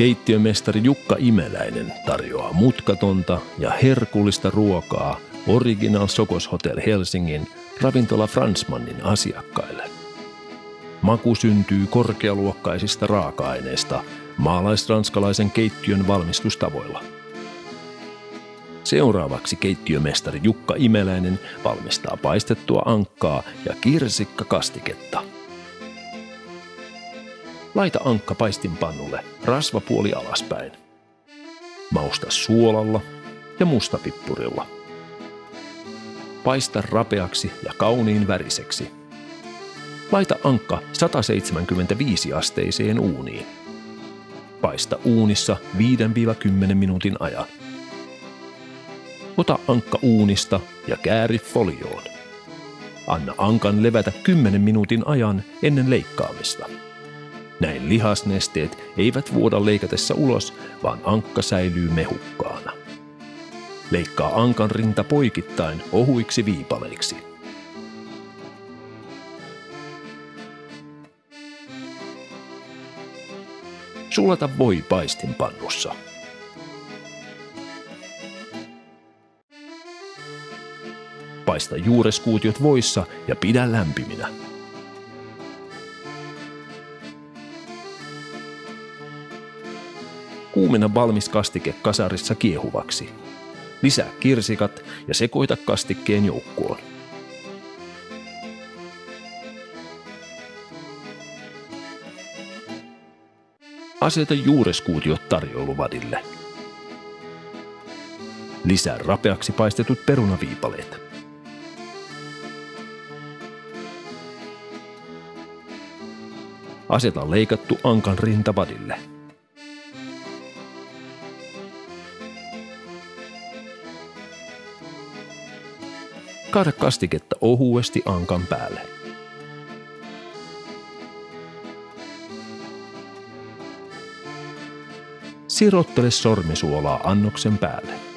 Keittiömestari Jukka Imeläinen tarjoaa mutkatonta ja herkullista ruokaa Original Sokos Hotel Helsingin ravintola Fransmannin asiakkaille. Maku syntyy korkealuokkaisista raaka-aineista maalaisranskalaisen keittiön valmistustavoilla. Seuraavaksi keittiömestari Jukka Imeläinen valmistaa paistettua ankkaa ja kirsikkakastiketta. Laita ankka paistinpannulle rasvapuoli alaspäin. Mausta suolalla ja mustapippurilla. Paista rapeaksi ja kauniin väriseksi. Laita ankka 175-asteiseen uuniin. Paista uunissa 5-10 minuutin ajan. Ota ankka uunista ja kääri folioon. Anna ankan levätä 10 minuutin ajan ennen leikkaamista. Näin lihasnesteet eivät vuoda leikatessa ulos, vaan ankka säilyy mehukkaana. Leikkaa ankan rinta poikittain ohuiksi viipaleiksi. Sulata voi paistinpannussa. Paista juureskuutiot voissa ja pidä lämpiminä. Kuumena valmis kastike kasarissa kiehuvaksi. Lisää kirsikat ja sekoita kastikkeen joukkoon. Aseta juureskuutiot tarjoiluvadille. Lisää rapeaksi paistetut perunaviipaleet. Aseta leikattu ankan rinta vadille. Kaada kastiketta ohuesti ankan päälle. Sirottele sormisuolaa annoksen päälle.